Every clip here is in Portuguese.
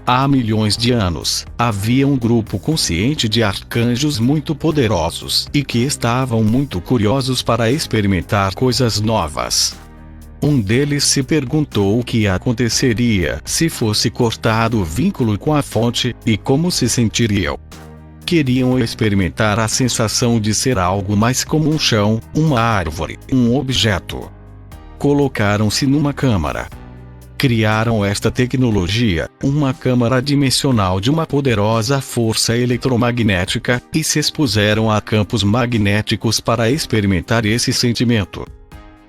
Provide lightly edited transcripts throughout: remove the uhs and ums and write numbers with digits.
Há milhões de anos, havia um grupo consciente de arcanjos muito poderosos e que estavam muito curiosos para experimentar coisas novas. Um deles se perguntou o que aconteceria se fosse cortado o vínculo com a fonte, e como se sentiriam. Queriam experimentar a sensação de ser algo mais como um chão, uma árvore, um objeto. Colocaram-se numa câmara. Criaram esta tecnologia, uma câmara dimensional de uma poderosa força eletromagnética, e se expuseram a campos magnéticos para experimentar esse sentimento.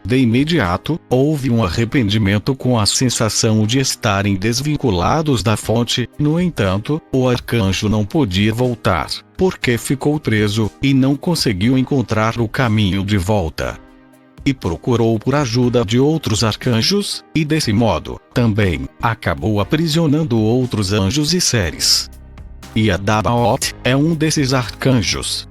De imediato, houve um arrependimento com a sensação de estarem desvinculados da fonte. No entanto, o arcanjo não podia voltar, porque ficou preso, e não conseguiu encontrar o caminho de volta. E procurou por ajuda de outros arcanjos, e desse modo, também, acabou aprisionando outros anjos e seres. E Adabaoth é um desses arcanjos.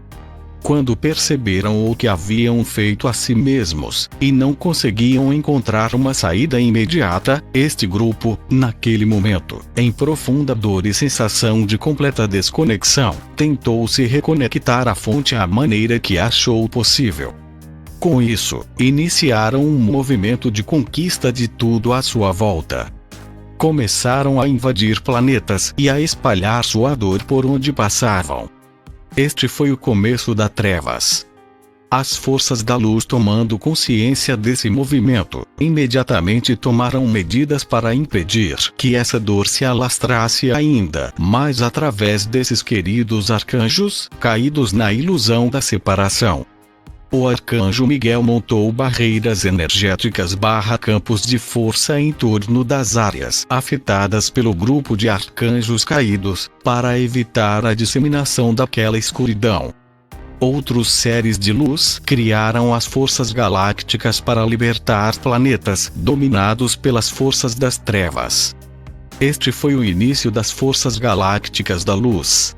Quando perceberam o que haviam feito a si mesmos, e não conseguiam encontrar uma saída imediata, este grupo, naquele momento, em profunda dor e sensação de completa desconexão, tentou se reconectar à fonte à maneira que achou possível. Com isso, iniciaram um movimento de conquista de tudo à sua volta. Começaram a invadir planetas e a espalhar sua dor por onde passavam. Este foi o começo das trevas. As forças da luz, tomando consciência desse movimento, imediatamente tomaram medidas para impedir que essa dor se alastrasse ainda mais através desses queridos arcanjos, caídos na ilusão da separação. O arcanjo Miguel montou barreiras energéticas / campos de força em torno das áreas afetadas pelo grupo de arcanjos caídos, para evitar a disseminação daquela escuridão. Outros seres de luz criaram as forças galácticas para libertar planetas dominados pelas forças das trevas. Este foi o início das forças galácticas da luz.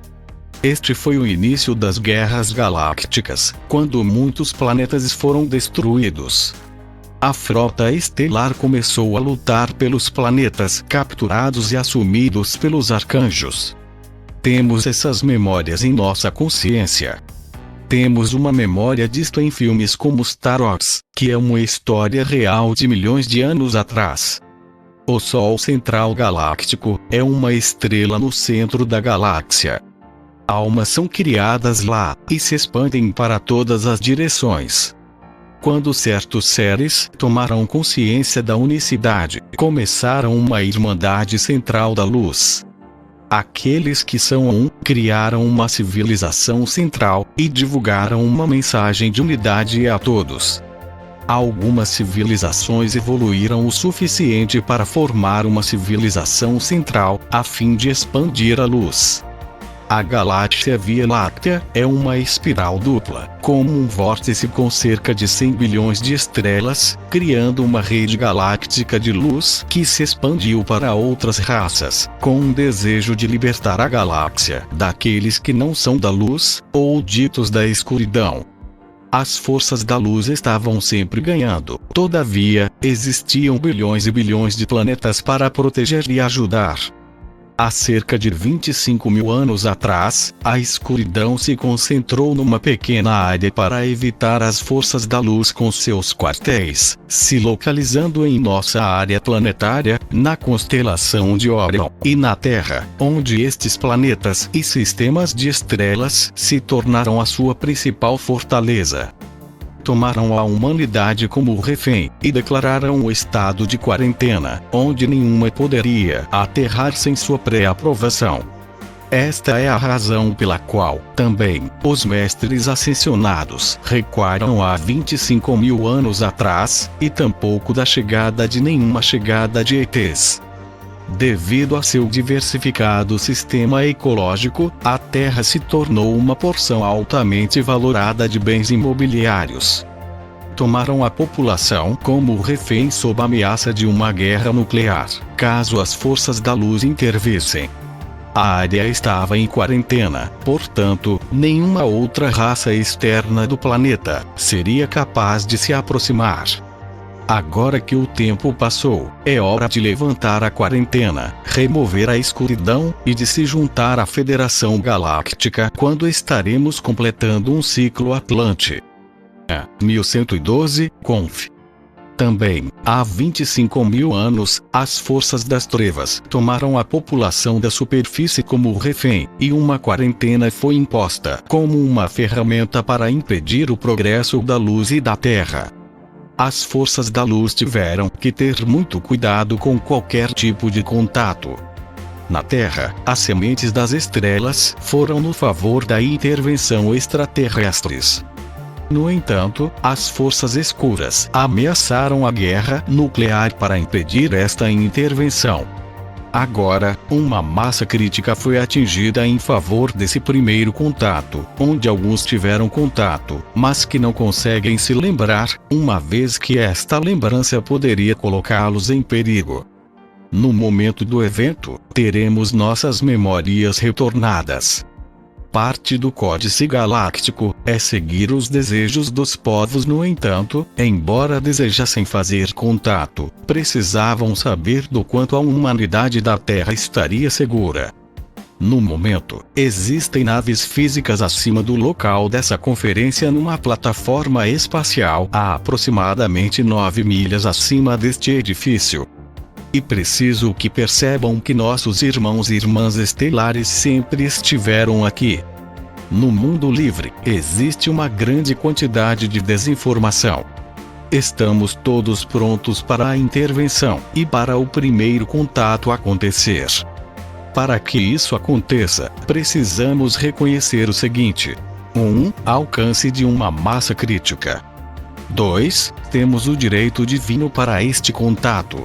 Este foi o início das guerras galácticas, quando muitos planetas foram destruídos. A frota estelar começou a lutar pelos planetas capturados e assumidos pelos arcanjos. Temos essas memórias em nossa consciência. Temos uma memória disto em filmes como Star Wars, que é uma história real de milhões de anos atrás. O Sol Central Galáctico é uma estrela no centro da galáxia. Almas são criadas lá, e se expandem para todas as direções. Quando certos seres tomaram consciência da unicidade, começaram uma irmandade central da luz. Aqueles que são um, criaram uma civilização central, e divulgaram uma mensagem de unidade a todos. Algumas civilizações evoluíram o suficiente para formar uma civilização central, a fim de expandir a luz. A galáxia Via Láctea é uma espiral dupla, como um vórtice com cerca de 100 bilhões de estrelas, criando uma rede galáctica de luz que se expandiu para outras raças, com um desejo de libertar a galáxia daqueles que não são da luz, ou ditos da escuridão. As forças da luz estavam sempre ganhando, todavia, existiam bilhões e bilhões de planetas para proteger e ajudar. Há cerca de 25 mil anos atrás, a escuridão se concentrou numa pequena área para evitar as forças da luz com seus quartéis, se localizando em nossa área planetária, na constelação de Órion, e na Terra, onde estes planetas e sistemas de estrelas se tornaram a sua principal fortaleza. Tomaram a humanidade como refém, e declararam o estado de quarentena, onde nenhuma poderia aterrar sem sua pré-aprovação. Esta é a razão pela qual, também, os mestres ascensionados recuaram há 25 mil anos atrás, e tampouco da chegada de nenhuma chegada de ETs. Devido a seu diversificado sistema ecológico, a Terra se tornou uma porção altamente valorada de bens imobiliários. Tomaram a população como refém sob a ameaça de uma guerra nuclear, caso as forças da luz intervissem. A área estava em quarentena, portanto, nenhuma outra raça externa do planeta seria capaz de se aproximar. Agora que o tempo passou, é hora de levantar a quarentena, remover a escuridão, e de se juntar à Federação Galáctica quando estaremos completando um ciclo Atlante. 1112, Conf. Também, há 25.000 anos, as forças das trevas tomaram a população da superfície como refém, e uma quarentena foi imposta como uma ferramenta para impedir o progresso da luz e da Terra. As forças da luz tiveram que ter muito cuidado com qualquer tipo de contato. Na Terra, as sementes das estrelas foram no favor da intervenção extraterrestres. No entanto, as forças escuras ameaçaram a guerra nuclear para impedir esta intervenção. Agora, uma massa crítica foi atingida em favor desse primeiro contato, onde alguns tiveram contato, mas que não conseguem se lembrar, uma vez que esta lembrança poderia colocá-los em perigo. No momento do evento, teremos nossas memórias retornadas. Parte do Códice Galáctico é seguir os desejos dos povos. No entanto, embora desejassem fazer contato, precisavam saber do quanto a humanidade da Terra estaria segura. No momento, existem naves físicas acima do local dessa conferência numa plataforma espacial a aproximadamente 9 milhas acima deste edifício. E preciso que percebam que nossos irmãos e irmãs estelares sempre estiveram aqui. No mundo livre, existe uma grande quantidade de desinformação. Estamos todos prontos para a intervenção e para o primeiro contato acontecer. Para que isso aconteça, precisamos reconhecer o seguinte: 1. Alcance de uma massa crítica. 2. Temos o direito divino para este contato.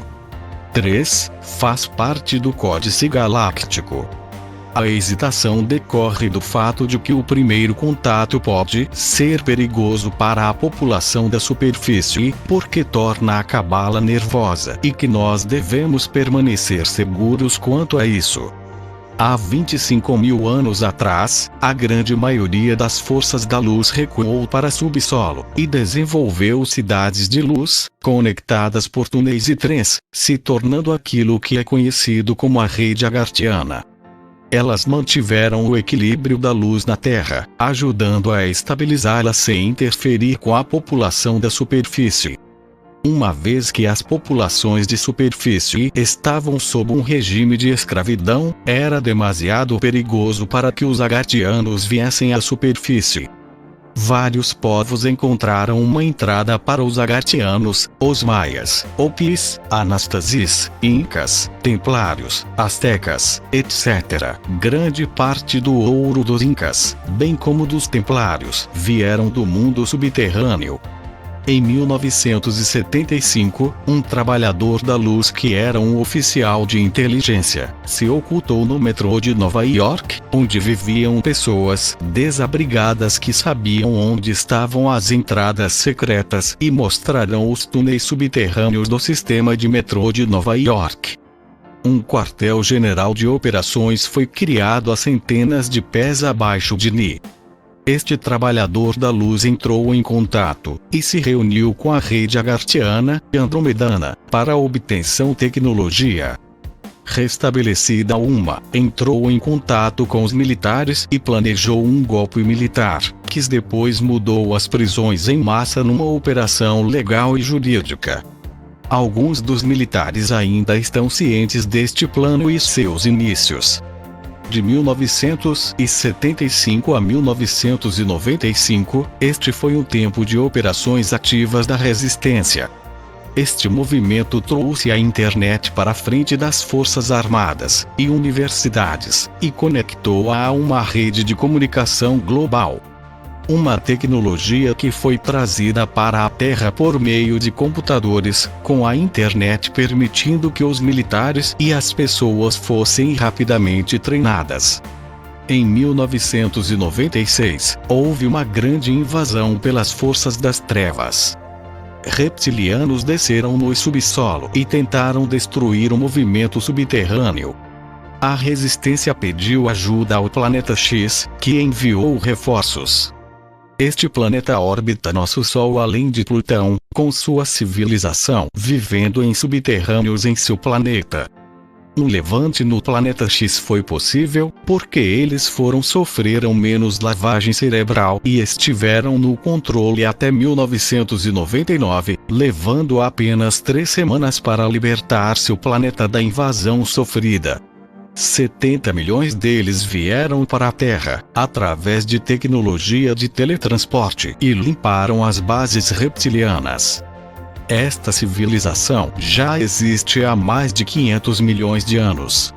3. Faz parte do Códice Galáctico. A hesitação decorre do fato de que o primeiro contato pode ser perigoso para a população da superfície, porque torna a cabala nervosa, e que nós devemos permanecer seguros quanto a isso. Há 25.000 anos atrás, a grande maioria das forças da luz recuou para subsolo, e desenvolveu cidades de luz, conectadas por túneis e trens, se tornando aquilo que é conhecido como a rede agartiana. Elas mantiveram o equilíbrio da luz na Terra, ajudando a estabilizá-la sem interferir com a população da superfície. Uma vez que as populações de superfície estavam sob um regime de escravidão, era demasiado perigoso para que os agartianos viessem à superfície. Vários povos encontraram uma entrada para os agartianos: os maias, opis, anastasis, incas, templários, astecas, etc. Grande parte do ouro dos incas, bem como dos templários, vieram do mundo subterrâneo. Em 1975, um trabalhador da luz que era um oficial de inteligência, se ocultou no metrô de Nova York, onde viviam pessoas desabrigadas que sabiam onde estavam as entradas secretas e mostraram os túneis subterrâneos do sistema de metrô de Nova York. Um quartel-general de operações foi criado a centenas de pés abaixo de Ni. Este trabalhador da luz entrou em contato, e se reuniu com a rede agartiana e andromedana, para a obtenção tecnologia. Restabelecida entrou em contato com os militares e planejou um golpe militar, que depois mudou as prisões em massa numa operação legal e jurídica. Alguns dos militares ainda estão cientes deste plano e seus inícios. De 1975 a 1995, este foi um tempo de operações ativas da resistência. Este movimento trouxe a internet para a frente das forças armadas e universidades, e conectou-a a uma rede de comunicação global. Uma tecnologia que foi trazida para a Terra por meio de computadores, com a internet permitindo que os militares e as pessoas fossem rapidamente treinadas. Em 1996, houve uma grande invasão pelas forças das trevas. Reptilianos desceram no subsolo e tentaram destruir o movimento subterrâneo. A resistência pediu ajuda ao Planeta X, que enviou reforços. Este planeta orbita nosso Sol além de Plutão, com sua civilização vivendo em subterrâneos em seu planeta. Um levante no planeta X foi possível, porque eles sofreram menos lavagem cerebral e estiveram no controle até 1999, levando apenas 3 semanas para libertar seu planeta da invasão sofrida. 70 milhões deles vieram para a Terra, através de tecnologia de teletransporte, e limparam as bases reptilianas. Esta civilização já existe há mais de 500 milhões de anos.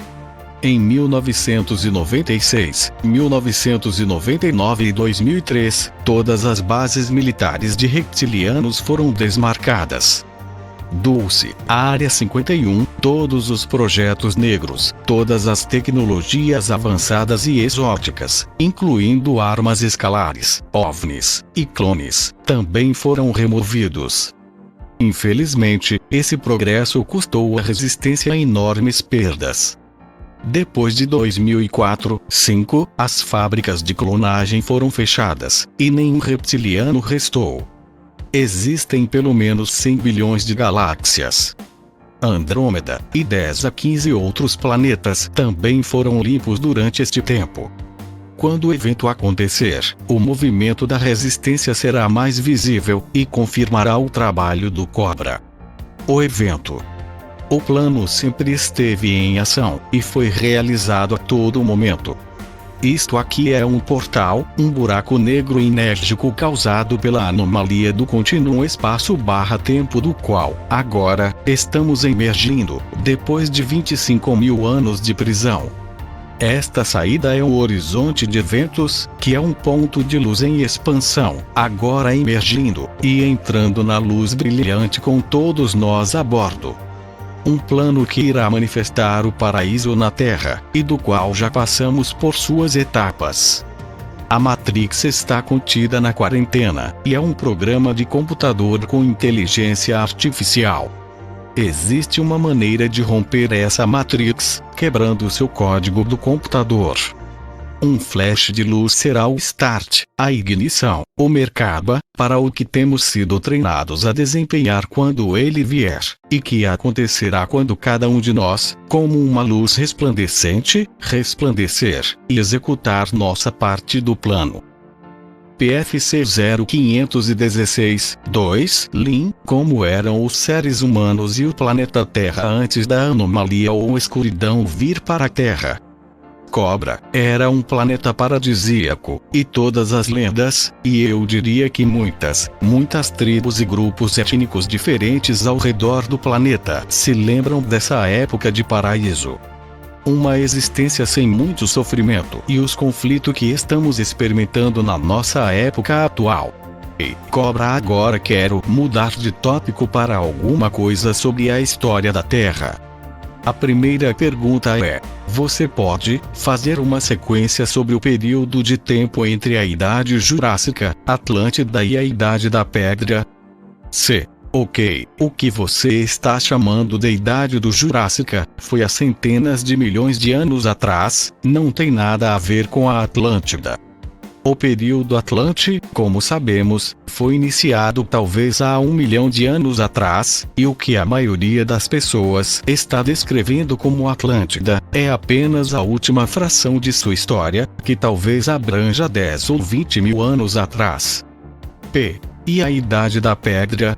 Em 1996, 1999 e 2003, todas as bases militares de reptilianos foram desmarcadas. Dulce, Área 51, todos os projetos negros, todas as tecnologias avançadas e exóticas, incluindo armas escalares, OVNIs e clones, também foram removidos. Infelizmente, esse progresso custou à resistência enormes perdas. Depois de 2004-5, as fábricas de clonagem foram fechadas, e nenhum reptiliano restou. Existem pelo menos 100 bilhões de galáxias. Andrômeda, e 10 a 15 outros planetas também foram limpos durante este tempo. Quando o evento acontecer, o movimento da resistência será mais visível e confirmará o trabalho do Cobra. O evento. O plano sempre esteve em ação e foi realizado a todo momento. Isto aqui é um portal, um buraco negro enérgico causado pela anomalia do contínuo espaço/tempo do qual, agora, estamos emergindo, depois de 25 mil anos de prisão. Esta saída é um horizonte de eventos, que é um ponto de luz em expansão, agora emergindo, e entrando na luz brilhante com todos nós a bordo. Um plano que irá manifestar o paraíso na Terra, e do qual já passamos por suas etapas. A Matrix está contida na quarentena, e é um programa de computador com inteligência artificial. Existe uma maneira de romper essa Matrix, quebrando seu código do computador. Um flash de luz será o start, a ignição, o merkaba, para o que temos sido treinados a desempenhar quando ele vier, e que acontecerá quando cada um de nós, como uma luz resplandecente, resplandecer, e executar nossa parte do plano. PFC 0516-2 Lin, como eram os seres humanos e o planeta Terra antes da anomalia ou escuridão vir para a Terra. Cobra era um planeta paradisíaco, e todas as lendas, e eu diria que muitas tribos e grupos étnicos diferentes ao redor do planeta se lembram dessa época de paraíso. Uma existência sem muito sofrimento e os conflitos que estamos experimentando na nossa época atual. E, Cobra, agora quero mudar de tópico para alguma coisa sobre a história da Terra. A primeira pergunta é: você pode fazer uma sequência sobre o período de tempo entre a Idade Jurássica, Atlântida e a Idade da Pedra? C. Ok, o que você está chamando de Idade do Jurássica foi há centenas de milhões de anos atrás, não tem nada a ver com a Atlântida. O período Atlante, como sabemos, foi iniciado talvez há 1 milhão de anos atrás, e o que a maioria das pessoas está descrevendo como Atlântida é apenas a última fração de sua história, que talvez abranja 10 ou 20 mil anos atrás. P. E a Idade da Pedra?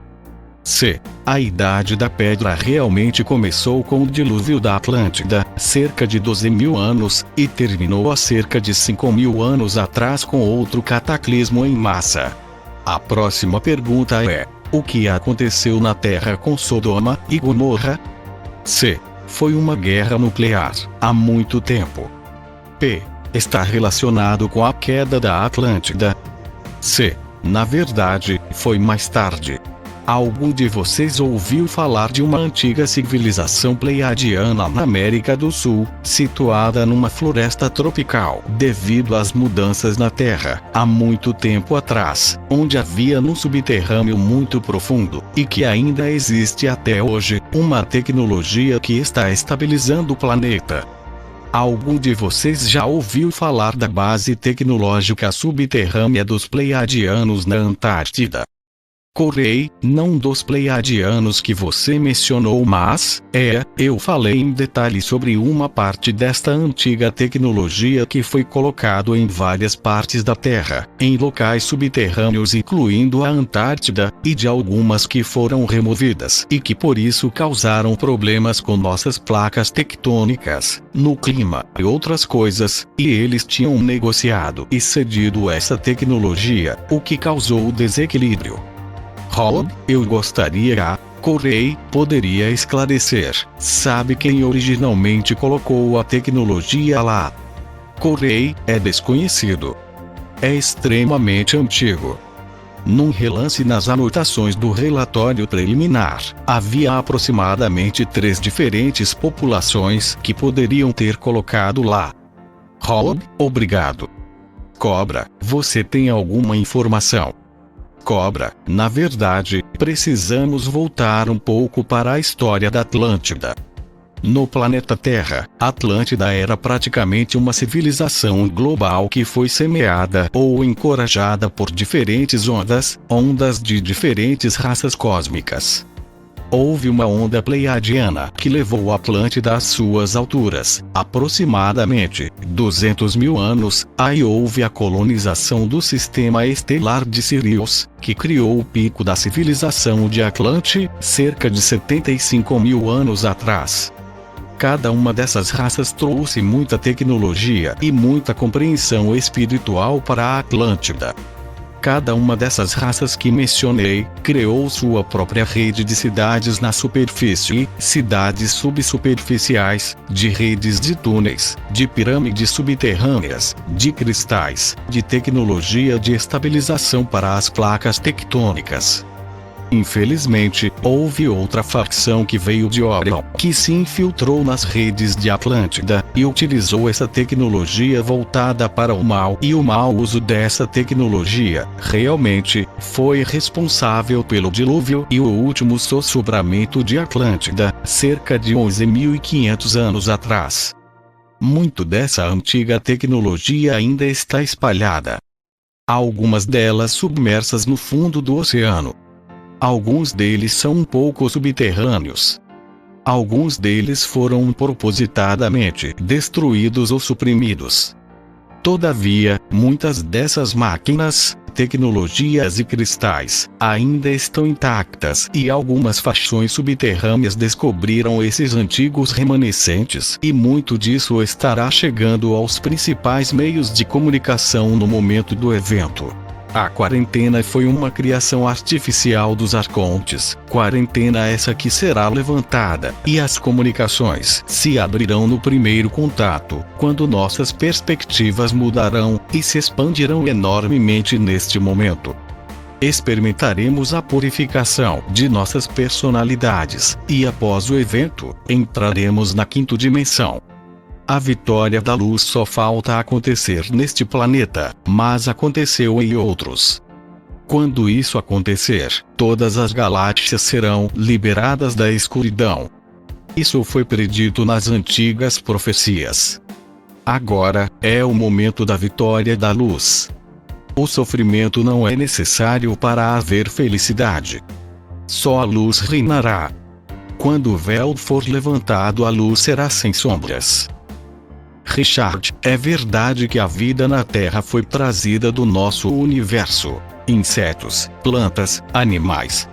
C. A Idade da Pedra realmente começou com o dilúvio da Atlântida, cerca de 12 mil anos, e terminou há cerca de 5 mil anos atrás com outro cataclismo em massa. A próxima pergunta é: o que aconteceu na Terra com Sodoma e Gomorra? C. Foi uma guerra nuclear, há muito tempo. P. Está relacionado com a queda da Atlântida? C. Na verdade, foi mais tarde. Algum de vocês ouviu falar de uma antiga civilização pleiadiana na América do Sul, situada numa floresta tropical, devido às mudanças na Terra, há muito tempo atrás, onde havia num subterrâneo muito profundo, e que ainda existe até hoje, uma tecnologia que está estabilizando o planeta? Algum de vocês já ouviu falar da base tecnológica subterrânea dos Pleiadianos na Antártida? Corei, não dos Pleiadianos que você mencionou, mas, eu falei em detalhe sobre uma parte desta antiga tecnologia que foi colocado em várias partes da Terra, em locais subterrâneos incluindo a Antártida, e de algumas que foram removidas e que por isso causaram problemas com nossas placas tectônicas, no clima e outras coisas, e eles tinham negociado e cedido essa tecnologia, o que causou o desequilíbrio. Rob, eu gostaria, Corey, poderia esclarecer, sabe quem originalmente colocou a tecnologia lá? Corey, é desconhecido. É extremamente antigo. Num relance nas anotações do relatório preliminar, havia aproximadamente 3 diferentes populações que poderiam ter colocado lá. Rob, obrigado. Cobra, você tem alguma informação? Cobra, na verdade, precisamos voltar um pouco para a história da Atlântida. No planeta Terra, Atlântida era praticamente uma civilização global que foi semeada ou encorajada por diferentes ondas de diferentes raças cósmicas. Houve uma onda pleiadiana que levou a Atlântida às suas alturas, aproximadamente 200 mil anos. Aí houve a colonização do sistema estelar de Sirius, que criou o pico da civilização de Atlante, cerca de 75 mil anos atrás. Cada uma dessas raças trouxe muita tecnologia e muita compreensão espiritual para a Atlântida. Cada uma dessas raças que mencionei, criou sua própria rede de cidades na superfície, cidades subsuperficiais, de redes de túneis, de pirâmides subterrâneas, de cristais, de tecnologia de estabilização para as placas tectônicas. Infelizmente, houve outra facção que veio de Orion, que se infiltrou nas redes de Atlântida, e utilizou essa tecnologia voltada para o mal, e o mau uso dessa tecnologia, realmente, foi responsável pelo dilúvio e o último sossobramento de Atlântida, cerca de 11.500 anos atrás. Muito dessa antiga tecnologia ainda está espalhada. Algumas delas submersas no fundo do oceano. Alguns deles são um pouco subterrâneos. Alguns deles foram propositadamente destruídos ou suprimidos. Todavia, muitas dessas máquinas, tecnologias e cristais, ainda estão intactas e algumas fações subterrâneas descobriram esses antigos remanescentes e muito disso estará chegando aos principais meios de comunicação no momento do evento. A quarentena foi uma criação artificial dos arcontes, quarentena essa que será levantada, e as comunicações se abrirão no primeiro contato, quando nossas perspectivas mudarão, e se expandirão enormemente neste momento. Experimentaremos a purificação de nossas personalidades, e após o evento, entraremos na quinta dimensão. A vitória da luz só falta acontecer neste planeta, mas aconteceu em outros. Quando isso acontecer, todas as galáxias serão liberadas da escuridão. Isso foi predito nas antigas profecias. Agora, é o momento da vitória da luz. O sofrimento não é necessário para haver felicidade. Só a luz reinará. Quando o véu for levantado, a luz será sem sombras. Richard, é verdade que a vida na Terra foi trazida do nosso universo. Insetos, plantas, animais.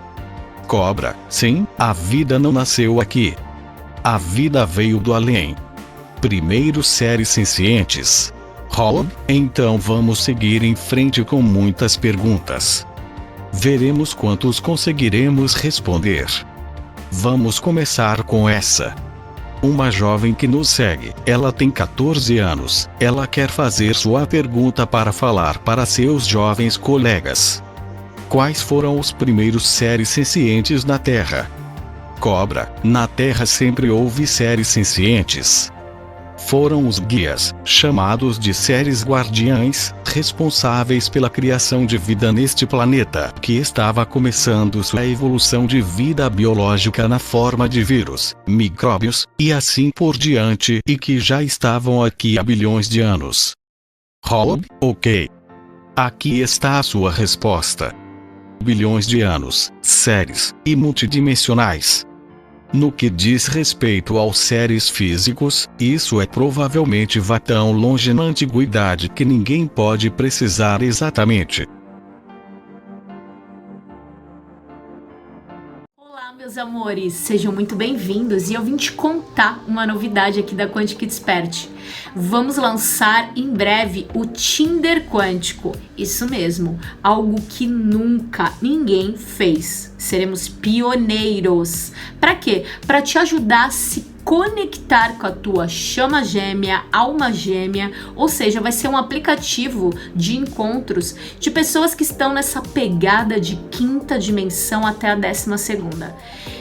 Cobra, sim, a vida não nasceu aqui. A vida veio do além. Primeiro seres sencientes. Rob, então vamos seguir em frente com muitas perguntas. Veremos quantos conseguiremos responder. Vamos começar com essa. Uma jovem que nos segue, ela tem 14 anos, ela quer fazer sua pergunta para falar para seus jovens colegas. Quais foram os primeiros seres sencientes na Terra? Cobra, na Terra sempre houve seres sencientes. Foram os guias, chamados de seres guardiães, responsáveis pela criação de vida neste planeta, que estava começando sua evolução de vida biológica na forma de vírus, micróbios, e assim por diante, e que já estavam aqui há bilhões de anos. Rob, ok. Aqui está a sua resposta. Bilhões de anos, séries, e multidimensionais. No que diz respeito aos seres físicos, isso provavelmente vai tão longe na antiguidade que ninguém pode precisar exatamente. Olá, meus amores, sejam muito bem-vindos e eu vim te contar uma novidade aqui da Quantic Expert. Vamos lançar em breve o Tinder Quântico, isso mesmo, algo que nunca ninguém fez. Seremos pioneiros. Para quê? Para te ajudar a se conectar com a tua chama gêmea, alma gêmea, ou seja, vai ser um aplicativo de encontros de pessoas que estão nessa pegada de quinta dimensão até a 12ª.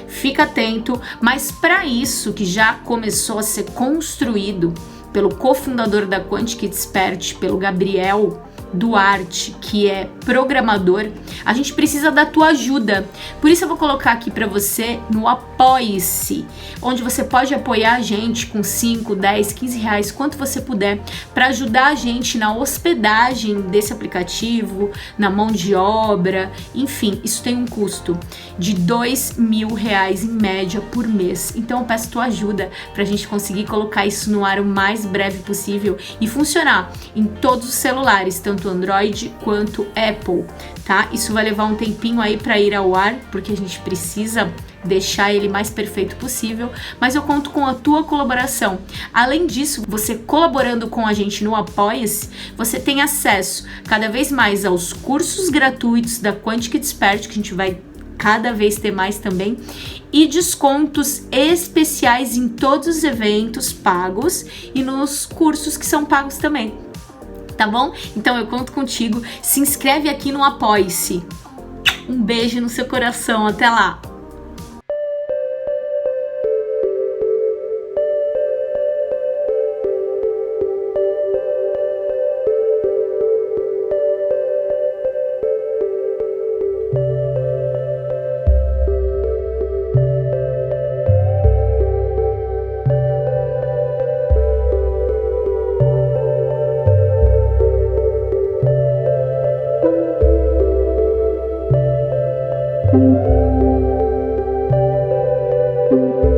Fica atento, mas para isso que já começou a ser construído pelo cofundador da Quantic Expert, pelo Gabriel Duarte, que é programador, a gente precisa da tua ajuda. Por isso eu vou colocar aqui para você no Apoie-se, onde você pode apoiar a gente com 5, 10, 15 reais, quanto você puder, para ajudar a gente na hospedagem desse aplicativo, na mão de obra, enfim, isso tem um custo de R$2.000 em média por mês. Então eu peço tua ajuda para a gente conseguir colocar isso no ar o mais breve possível e funcionar em todos os celulares, tanto Android quanto Apple, tá? Isso vai levar um tempinho aí para ir ao ar, porque a gente precisa deixar ele mais perfeito possível, mas eu conto com a tua colaboração. Além disso, você colaborando com a gente no Apoia-se, você tem acesso cada vez mais aos cursos gratuitos da Quantic Expert, que a gente vai cada vez ter mais também, e descontos especiais em todos os eventos pagos e nos cursos que são pagos também. Tá bom? Então eu conto contigo. Se inscreve aqui no Apoie-se. Um beijo no seu coração. Até lá! Thank you.